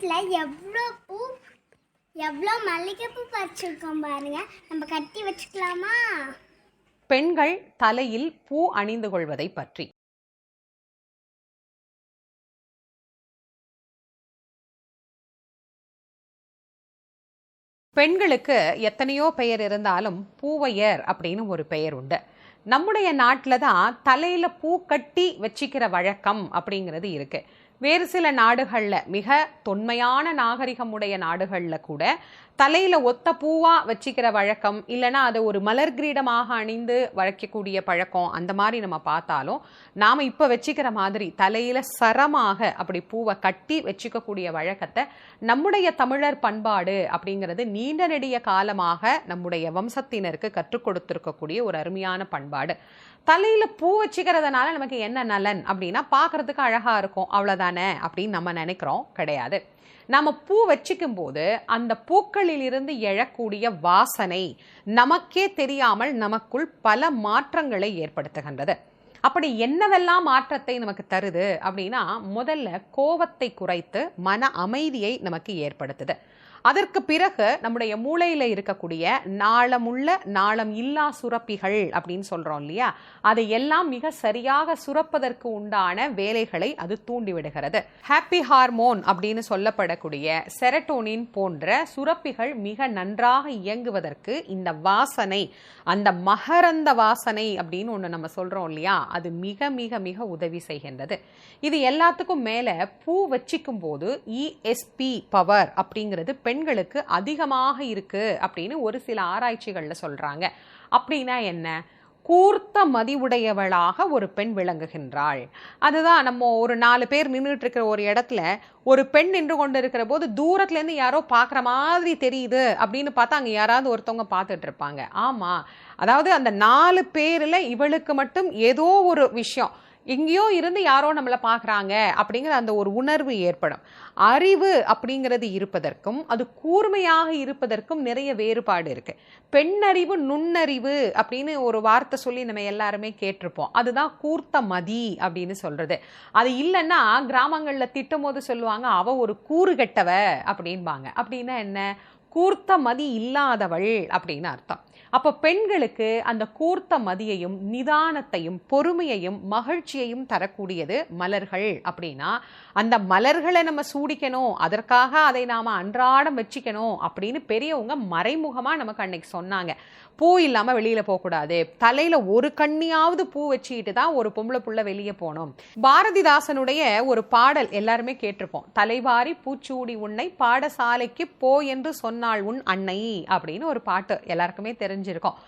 வீட்டில் எவ்வளோ மல்லிகைப்பூ பறிச்சிருக்கோம் பாருங்க. நம்ம கட்டி வச்சுக்கலாமா? பெண்கள் தலையில் பூ அணிந்து கொள்வதை பற்றி. பெண்களுக்கு எத்தனையோ பெயர் இருந்தாலும் பூவையர் அப்படின்னு ஒரு பெயர் உண்டு. நம்முடைய நாட்டில் தான் தலையில பூ கட்டி வச்சிக்கிற வழக்கம் அப்படிங்கிறது இருக்கு. வேறு சில நாடுகளில், மிக தொன்மையான நாகரிகம் உடைய நாடுகளில் கூட தலையில ஒத்த பூவா வச்சிக்கிற வழக்கம், இல்லைன்னா அதை ஒரு மலர் கிரீடமாக அணிந்து வைக்கக்கூடிய பழக்கம், அந்த மாதிரி நம்ம பார்த்தாலும் நாம இப்ப வச்சிக்கிற மாதிரி தலையில சரமாக அப்படி பூவை கட்டி வச்சுக்கக்கூடிய வழக்கத்தை நம்முடைய தமிழர் பண்பாடு அப்படிங்கிறது நீண்ட நெடிய காலமாக நம்முடைய வம்சத்தினருக்கு கற்றுக் கொடுத்திருக்கக்கூடிய ஒரு அருமையான பண்பாடு. தலையில பூ வச்சுக்கிறதுனால நமக்கு என்ன நலன் அப்படின்னா, பார்க்கறதுக்கு அழகா இருக்கும் அவ்வளவுதானே அப்படின்னு நம்ம நினைக்கிறோம். கிடையாது. நம்ம பூ வச்சுக்கும் போது அந்த பூக்களில் இருந்து எழக்கூடிய வாசனை நமக்கே தெரியாமல் நமக்குள் பல மாற்றங்களை ஏற்படுத்துகின்றது. அப்படி என்னவெல்லாம் மாற்றத்தை நமக்கு தருது அப்படின்னா, முதல்ல கோபத்தை குறைத்து மன அமைதியை நமக்கு ஏற்படுத்துது. அதற்கு பிறகு நம்முடைய மூளையில இருக்கக்கூடிய நாளமுள்ள நாளம் இல்லா சுரப்பிகள் அப்படின்னு சொல்றோம் இல்லையா, அதை எல்லாம் மிக சரியாக சுரப்பதற்கு உண்டான வேலைகளை அது தூண்டிவிடுகிறது. ஹாப்பி ஹார்மோன் அப்படின்னு சொல்லப்படக்கூடிய செரட்டோனின் போன்ற சுரப்பிகள் மிக நன்றாக இயங்குவதற்கு இந்த வாசனை, அந்த மகரந்த வாசனை அப்படின்னு ஒன்று நம்ம சொல்றோம் இல்லையா, அது மிக மிக மிக உதவி செய்கின்றது. இது எல்லாத்துக்கும் மேல பூ வச்சிக்கும் போது இஎஸ்பி பவர் அப்படிங்கிறது பெண்களுக்கு அதிகமாக இருக்கு அப்படின்னு ஒரு சில ஆராய்ச்சிகள்ல சொல்றாங்க. அப்படின்னா என்ன? கூர்த்த மதிவுடையவளாக ஒரு பெண் விளங்குகின்றாள். அதுதான் நம்ம ஒரு 4 பேர் நின்றுட்டு இருக்கிற ஒரு இடத்துல ஒரு பெண் நின்று கொண்டு இருக்கிற போது தூரத்துல இருந்து யாரோ பாக்குற மாதிரி தெரியுது அப்படின்னு பார்த்தா அங்க யாராவது ஒருத்தவங்க பார்த்துட்டு இருப்பாங்க. ஆமா, அதாவது அந்த 4 பேர்ல இவளுக்கு மட்டும் ஏதோ ஒரு விஷயம், எங்கேயோ இருந்து யாரோ நம்மளை பார்க்குறாங்க அப்படிங்கிற அந்த ஒரு உணர்வு ஏற்படும். அறிவு அப்படிங்கிறது இருப்பதற்கும் அது கூர்மையாக இருப்பதற்கும் நிறைய வேறுபாடு இருக்கு. பெண்ணறிவு நுண்ணறிவு அப்படின்னு ஒரு வார்த்தை சொல்லி நம்ம எல்லாருமே கேட்டிருப்போம். அதுதான் கூர்த்த மதி அப்படின்னு சொல்றது. அது இல்லைன்னா கிராமங்கள்ல திட்டும் போது சொல்லுவாங்க, அவ ஒரு கூறு கெட்டவ அப்படின்பாங்க. அப்படின்னா என்ன? கூர்த்த மதி இல்லாதவள் அப்படின்னு அர்த்தம். அப்போ பெண்களுக்கு அந்த கூர்த்த மதியையும் நிதானத்தையும் பொறுமையையும் மகிழ்ச்சியையும் தரக்கூடியது மலர்கள். அப்படின்னா அந்த மலர்களை நம்ம சூடிக்கணும், அதற்காக அதை நாம அன்றாடம் வச்சுக்கணும் அப்படின்னு பெரியவங்க மறைமுகமா நமக்கு அன்னைக்கு சொன்னாங்க. பூ இல்லாம வெளியில போகக்கூடாது, தலையில ஒரு கண்ணியாவது பூ வச்சுக்கிட்டு தான் ஒரு பொம்பளை புள்ள வெளியே போகணும். பாரதிதாசனுடைய ஒரு பாடல் எல்லாருமே கேட்டிருப்போம், தலைவாரி பூச்சூடி உன்னை பாடசாலைக்கு போ என்று சொன்னாள் உன் அன்னை அப்படின்னு ஒரு பாட்டு எல்லாருக்குமே தெரிஞ்சிருக்கும்.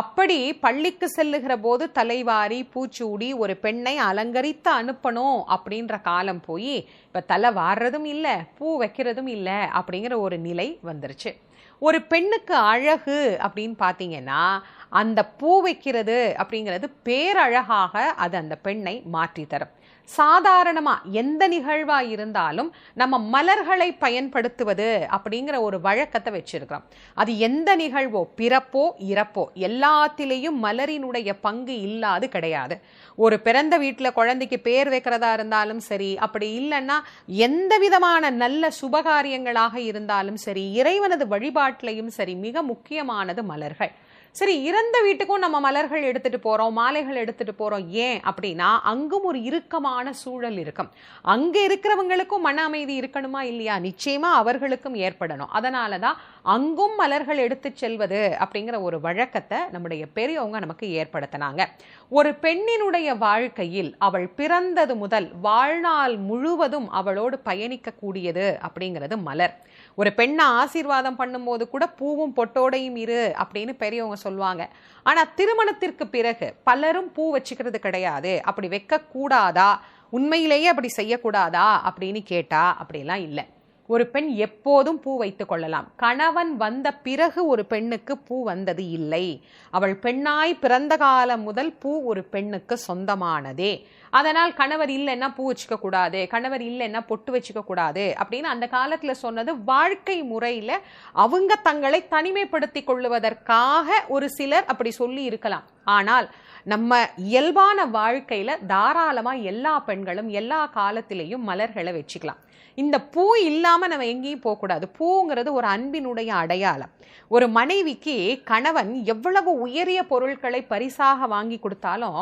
அப்படி பள்ளிக்கு செல்லுகிற போது தலைவாரி பூச்சூடி ஒரு பெண்ணை அலங்கரித்து அனுப்பணும் அப்படின்ற காலம் போய் இப்ப தலை வாடுறதும் இல்லை, பூ வைக்கிறதும் இல்லை அப்படிங்கிற ஒரு நிலை வந்துருச்சு. ஒரு பெண்ணுக்கு அழகு அப்படின்னு பார்த்தீங்கன்னா அந்த பூ வைக்கிறது அப்படிங்கிறது பேரழகாக அது அந்த பெண்ணை மாற்றி தரும். சாதாரணமா எந்த நிகழ்வா இருந்தாலும் நம்ம மலர்களை பயன்படுத்துவது அப்படிங்கிற ஒரு வழக்கத்தை வச்சிருக்கிறோம். அது எந்த நிகழ்வோ, பிறப்போ இறப்போ, எல்லாத்திலையும் மலரினுடைய பங்கு இல்லாது கிடையாது. ஒரு பிறந்த வீட்டில் குழந்தைக்கு பேர் வைக்கிறதா இருந்தாலும் சரி, அப்படி இல்லைன்னா எந்த விதமான நல்ல சுபகாரியங்களாக இருந்தாலும் சரி, இறைவனது வழிபாட்டிலையும் சரி, மிக முக்கியமானது மலர்கள். சரி, இறந்த வீட்டுக்கும் நம்ம மலர்கள் எடுத்துட்டு போறோம், மாலைகள் எடுத்துட்டு போறோம். ஏன் அப்படின்னா அங்கும் ஒரு இறுக்கமான சூழல் இருக்கும். அங்க இருக்கிறவங்களுக்கும் மன அமைதி இருக்கணுமா இல்லையா? நிச்சயமா அவர்களுக்கும் ஏற்படணும். அதனாலதான் அங்கும் மலர்கள் எடுத்து செல்வது அப்படிங்கிற ஒரு வழக்கத்தை நம்முடைய பெரியவங்க நமக்கு ஏற்படுத்தினாங்க. ஒரு பெண்ணினுடைய வாழ்க்கையில் அவள் பிறந்தது முதல் வாழ்நாள் முழுவதும் அவளோடு பயணிக்க கூடியது அப்படிங்கிறது மலர். ஒரு பெண்ணை ஆசீர்வாதம் பண்ணும்போது கூட பூவும் பொட்டோடையும் இரு அப்படின்னு பெரியவங்க சொல்லுவாங்க. ஆனா திருமணத்திற்கு பிறகு பலரும் பூ வச்சுக்கிறது கிடையாது. அப்படி வைக்க கூடாதா, உண்மையிலேயே அப்படி செய்யக்கூடாதா அப்படின்னு கேட்டா அப்படிலாம் இல்லை. ஒரு பெண் எப்போதும் பூ வைத்துக் கொள்ளலாம். கணவன் வந்த பிறகு ஒரு பெண்ணுக்கு பூ வந்தது இல்லை. அவள் பெண்ணாய் பிறந்த காலம் முதல் பூ ஒரு பெண்ணுக்கு சொந்தமானதே. அதனால் கணவர் இல்லைன்னா பூ வச்சுக்க கூடாது, கணவர் இல்லைன்னா பொட்டு வச்சுக்க கூடாது அப்படின்னு அந்த காலத்துல சொன்னது வாழ்க்கை முறையில அவங்க தங்களை தனிமைப்படுத்திக் கொள்ளுவதற்காக ஒரு சிலர் அப்படி சொல்லி இருக்கலாம். ஆனால் நம்ம இயல்பான வாழ்க்கையில தாராளமா எல்லா பெண்களும் எல்லா காலத்திலையும் மலர்களை வச்சுக்கலாம். இந்த பூ இல்லாம நம்ம எங்கேயும் போகக்கூடாது. பூங்கிறது ஒரு அன்பினுடைய அடையாளம். ஒரு மனைவிக்கு கணவன் எவ்வளவு உயரிய பொருட்களை பரிசாக வாங்கி கொடுத்தாலும்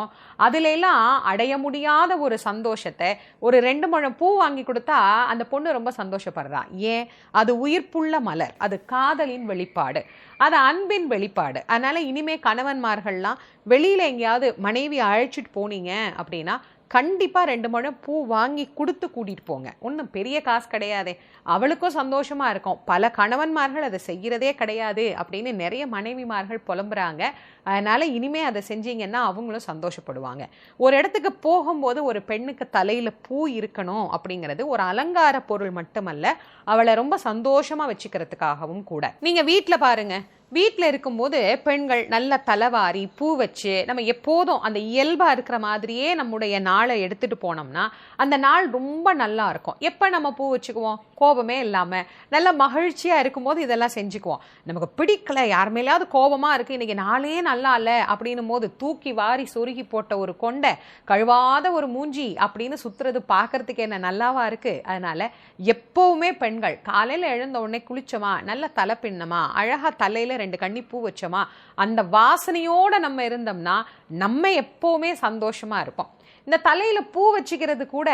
அதுல எல்லாம் அடைய முடியாத ஒரு சந்தோஷத்தை ஒரு 2 முழம் பூ வாங்கி கொடுத்தா அந்த பொண்ணு ரொம்ப சந்தோஷப்படுறா. ஏன்? அது உயிர்ப்புள்ள மலர், அது காதலின் வெளிப்பாடு, அது அன்பின் வெளிப்பாடு. அதனால இனிமே கணவன்மார்கள்லாம் வெளியில எங்கேயாவது மனைவி அழைச்சிட்டு போனீங்க அப்படின்னா கண்டிப்பா 2 முழம் பூ வாங்கி கொடுத்து கூட்டிட்டு போங்க. ஒன்றும் பெரிய காசு கிடையாதே, அவளுக்கும் சந்தோஷமா இருக்கும். பல கணவன்மார்கள் அதை செய்யறதே கிடையாது அப்படின்னு நிறைய மனைவிமார்கள் புலம்புறாங்க. அதனால இனிமே அதை செஞ்சீங்கன்னா அவங்களும் சந்தோஷப்படுவாங்க. ஒரு இடத்துக்கு போகும்போது ஒரு பெண்ணுக்கு தலையில பூ இருக்கணும் அப்படிங்கிறது ஒரு அலங்கார பொருள் மட்டுமல்ல, அவளை ரொம்ப சந்தோஷமா வச்சுக்கிறதுக்காகவும் கூட. நீங்க வீட்டுல பாருங்க, வீட்டில் இருக்கும்போது பெண்கள் நல்ல தலைவாரி பூ வச்சு நம்ம எப்போதும் அந்த இயல்பா இருக்கிற மாதிரியே நம்முடைய நாளை எடுத்துட்டு போனோம்னா அந்த நாள் ரொம்ப நல்லா இருக்கும். எப்போ நம்ம பூ வச்சுக்குவோம்? கோபமே இல்லாம நல்ல மகிழ்ச்சியா இருக்கும்போது இதெல்லாம் செஞ்சுக்குவோம். நமக்கு பிடிக்கல, யார் மேலேயாவது கோபமா இருக்கு, இன்னைக்கு நாளே நல்லா இல்லை அப்படின்னும் போது தூக்கி வாரி சொருகி போட்ட ஒரு கொண்டை, கழுவாத ஒரு மூஞ்சி அப்படின்னு சுத்துறது பார்க்கறதுக்கு என்ன நல்லாவா இருக்கு? அதனால எப்பவுமே பெண்கள் காலையில எழுந்த உடனே குளிச்சோமா, நல்ல தலை பின்னமா, அழகா தலையில 2 கன்னி பூ வச்சோமா, அந்த வாசனையோட நம்ம இருந்தோம்னா நம்ம எப்பவுமே சந்தோஷமா இருப்போம். இந்த தலையில பூ வச்சுக்கிறது கூட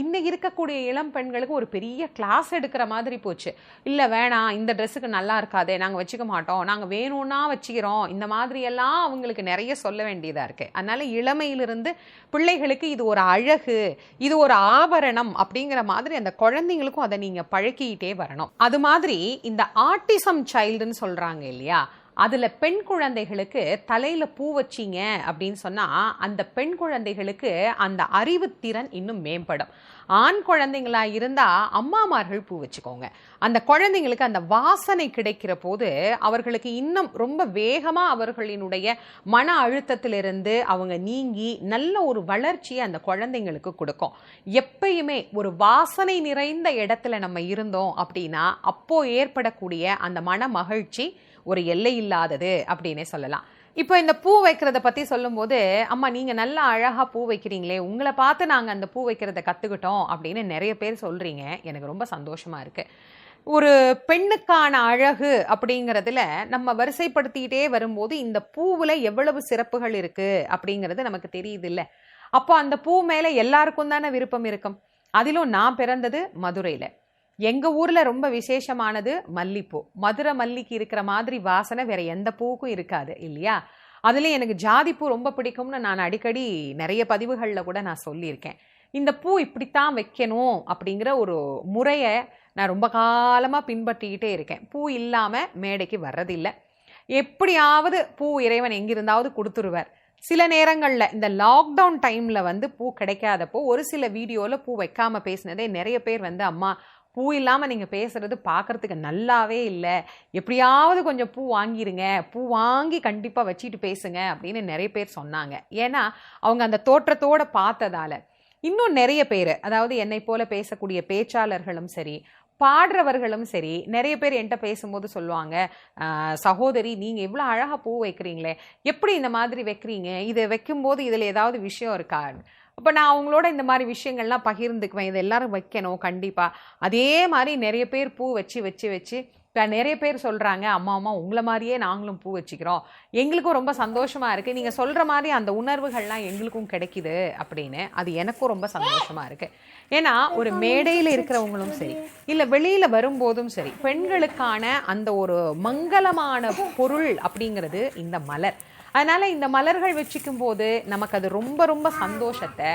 இன்னைக்கு இருக்கக்கூடிய இளம் பெண்களுக்கு ஒரு பெரிய கிளாஸ் எடுக்கிற மாதிரி போச்சு. இல்ல வேணாம், இந்த ட்ரெஸ்ஸுக்கு நல்லா இருக்காதே, நாங்க வச்சுக்க மாட்டோம், நாங்க வேணும்னா வச்சுக்கிறோம், இந்த மாதிரி எல்லாம் அவங்களுக்கு நிறைய சொல்ல வேண்டியதா இருக்கு. அதனால இளமையிலிருந்து பிள்ளைகளுக்கு இது ஒரு அழகு, இது ஒரு ஆபரணம் அப்படிங்கிற மாதிரி அந்த குழந்தைங்களுக்கும் அதை நீங்க பழக்கிட்டே வரணும். அது மாதிரி இந்த ஆட்டிசம் சைல்டுன்னு சொல்றாங்க இல்லையா, அதுல பெண் குழந்தைகளுக்கு தலையில பூ வச்சிங்க அப்படின்னு சொன்னா அந்த பெண் குழந்தைகளுக்கு அந்த அறிவுத்திறன் இன்னும் மேம்படும். ஆண் குழந்தைங்களா இருந்தா அம்மாமார்கள் பூ வச்சுக்கோங்க. அந்த குழந்தைங்களுக்கு அந்த வாசனை கிடைக்கிற போது அவர்களுக்கு இன்னும் ரொம்ப வேகமா அவர்களினுடைய மன அழுத்தத்திலிருந்து அவங்க நீங்கி நல்ல ஒரு வளர்ச்சியை அந்த குழந்தைங்களுக்கு கொடுக்கும். எப்பயுமே ஒரு வாசனை நிறைந்த இடத்துல நம்ம இருந்தோம் அப்படின்னா அப்போ ஏற்படக்கூடிய அந்த மன மகிழ்ச்சி ஒரு எல்லை இல்லாதது அப்படின்னே சொல்லலாம். இப்போ இந்த பூ வைக்கிறத பத்தி சொல்லும்போது, அம்மா நீங்க நல்லா அழகா பூ வைக்கிறீங்களே, உங்களை பார்த்து நாங்க அந்த பூ வைக்கிறத கத்துக்கிட்டோம் அப்படின்னு நிறைய பேர் சொல்றீங்க. எனக்கு ரொம்ப சந்தோஷமா இருக்கு. ஒரு பெண்ணுக்கான அழகு அப்படிங்கிறதுல நம்ம வரிசைப்படுத்திக்கிட்டே வரும்போது இந்த பூவுல எவ்வளவு சிறப்புகள் இருக்கு அப்படிங்கிறது நமக்கு தெரியுது இல்ல. அப்போ அந்த பூ மேல எல்லாருக்கும் தானே விருப்பம் இருக்கும். அதிலும் நான் பிறந்தது மதுரையில. எங்க ஊர்ல ரொம்ப விசேஷமானது மல்லிப்பூ. மதுரை மல்லிக்கு இருக்கிற மாதிரி வாசனை வேற எந்த பூவுக்கும் இருக்காது இல்லையா. அதுல எனக்கு ஜாதிப்பூ ரொம்ப பிடிக்கும்னு நான் அடிக்கடி நிறைய பதிவுகள்ல கூட நான் சொல்லியிருக்கேன். இந்த பூ இப்படித்தான் வைக்கணும் அப்படிங்கிற ஒரு முறையை நான் ரொம்ப காலமா பின்பற்றிக்கிட்டே இருக்கேன். பூ இல்லாம மேடைக்கு வர்றதில்லை. எப்படியாவது பூ இறைவன் எங்கிருந்தாவது கொடுத்துருவார். சில நேரங்கள்ல இந்த லாக்டவுன் டைம்ல பூ கிடைக்காதப்போ ஒரு சில வீடியோல பூ வைக்காம பேசினதே நிறைய பேர் அம்மா பூ இல்லாம நீங்க பேசுறது பார்க்கறதுக்கு நல்லாவே இல்லை, எப்படியாவது கொஞ்சம் பூ வாங்கிருங்க, பூ வாங்கி கண்டிப்பா வச்சுட்டு பேசுங்க அப்படின்னு நிறைய பேர் சொன்னாங்க. ஏன்னா அவங்க அந்த தோற்றத்தோட பார்த்ததால. இன்னும் நிறைய பேர், அதாவது என்னை போல பேசக்கூடிய பேச்சாளர்களும் சரி, பாடுறவர்களும் சரி, நிறைய பேர் என்கிட்ட பேசும்போது சொல்லுவாங்க, சகோதரி நீங்க இவ்வளோ அழகா பூ வைக்கிறீங்களே, எப்படி இந்த மாதிரி வைக்கிறீங்க, இதை வைக்கும்போது இதுல ஏதாவது விஷயம் இருக்கா? அப்போ நான் அவங்களோட இந்த மாதிரி விஷயங்கள்லாம் பகிர்ந்துக்குவேன். இது எல்லாரும் வைக்கணும் கண்டிப்பாக. அதே மாதிரி நிறைய பேர் பூ வச்சு வச்சு வச்சு இப்போ நிறைய பேர் சொல்கிறாங்க, அம்மா அம்மா உங்களை மாதிரியே நாங்களும் பூ வச்சுக்கிறோம், எங்களுக்கும் ரொம்ப சந்தோஷமாக இருக்குது, நீங்கள் சொல்கிற மாதிரி அந்த உணர்வுகள்லாம் எங்களுக்கும் கிடைக்குது அப்படின்னு. அது எனக்கும் ரொம்ப சந்தோஷமாக இருக்குது. ஏன்னா ஒரு மேடையில் இருக்கிறவங்களும் சரி, இல்லை வெளியில் வரும்போதும் சரி, பெண்களுக்கான அந்த ஒரு மங்களமான பொருள் அப்படிங்கிறது இந்த மலர். அதனால இந்த மலர்கள் வச்சுக்கும் போது நமக்கு அது ரொம்ப ரொம்ப சந்தோஷத்தை,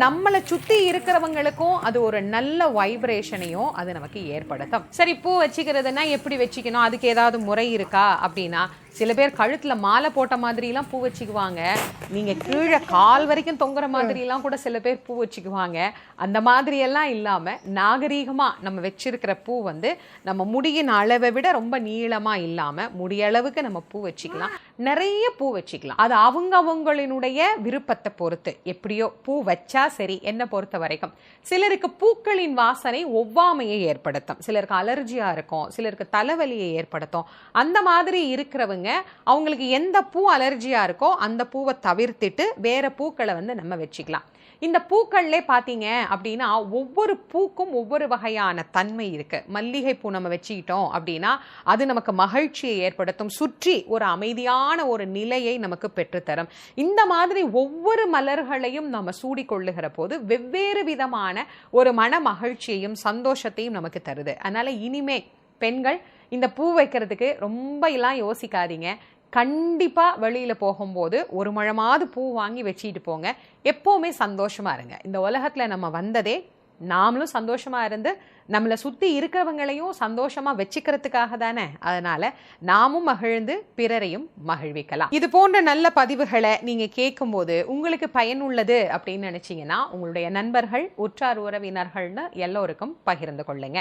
நம்மளை சுற்றி இருக்கிறவங்களுக்கும் அது ஒரு நல்ல வைப்ரேஷனையும் அது நமக்கு ஏற்படுத்தும். சரி, பூ வச்சுக்கிறதுனா எப்படி வச்சுக்கணும், அதுக்கு ஏதாவது முறை இருக்கா அப்படின்னா, சில பேர் கழுத்தில் மாலை போட்ட மாதிரிலாம் பூ வச்சுக்குவாங்க. நீங்கள் கீழே கால் வரைக்கும் தொங்குற மாதிரிலாம் கூட சில பேர் பூ வச்சுக்குவாங்க. அந்த மாதிரியெல்லாம் இல்லாமல் நாகரீகமாக நம்ம வச்சிருக்கிற பூ நம்ம முடியின் அளவை விட ரொம்ப நீளமாக இல்லாமல் முடியளவுக்கு நம்ம பூ வச்சுக்கலாம். நிறைய பூ வச்சுக்கலாம். அது அவங்களினுடைய விருப்பத்தை பொறுத்து. எப்படியோ பூ வச்சா சரி. என்னை பொறுத்த வரைக்கும் சிலருக்கு பூக்களின் வாசனை ஒவ்வாமையை ஏற்படுத்தும், சிலருக்கு அலர்ஜியா இருக்கும், சிலருக்கு தலைவலியை ஏற்படுத்தும். அந்த மாதிரி இருக்கிறவங்க அவங்களுக்கு எந்த பூ அலர்ஜியா இருக்கோ அந்த பூவை தவிர்த்துட்டு வேற பூக்களை நம்ம வச்சுக்கலாம். இந்த பூக்கள்லே பார்த்தீங்க அப்படின்னா ஒவ்வொரு பூக்கும் ஒவ்வொரு வகையான தன்மை இருக்கு. மல்லிகை பூ நம்ம வச்சுக்கிட்டோம் அப்படின்னா அது நமக்கு மகிழ்ச்சியை ஏற்படுத்தும், சுற்றி ஒரு அமைதியான ஒரு நிலையை நமக்கு பெற்றுத்தரும். இந்த மாதிரி ஒவ்வொரு மலர்களையும் நம்ம சூடிக்கொள்ளுகிற போது வெவ்வேறு விதமான ஒரு மன மகிழ்ச்சியையும் சந்தோஷத்தையும் நமக்கு தருது. அதனால இனிமே பெண்கள் இந்த பூ வைக்கிறதுக்கு ரொம்ப எல்லாம் யோசிக்காதீங்க. கண்டிப்பா வெளியில போகும்போது ஒரு முழமாவது பூ வாங்கி வச்சுட்டு போங்க. எப்பவுமே சந்தோஷமா இருங்க. இந்த உலகத்துல நம்ம வந்ததே நாமளும் சந்தோஷமா இருந்து நம்மளை சுத்தி இருக்கிறவங்களையும் சந்தோஷமா வச்சுக்கிறதுக்காக தானே. அதனால நாமும் மகிழ்ந்து பிறரையும் மகிழ்விக்கலாம். இது போன்ற நல்ல பதிவுகளை நீங்க கேட்கும்போது உங்களுக்கு பயனுள்ளது அப்படின்னு நினைச்சீங்கன்னா உங்களுடைய நண்பர்கள், உற்றார் உறவினர்கள்னு எல்லோருக்கும் பகிர்ந்து கொள்ளுங்க.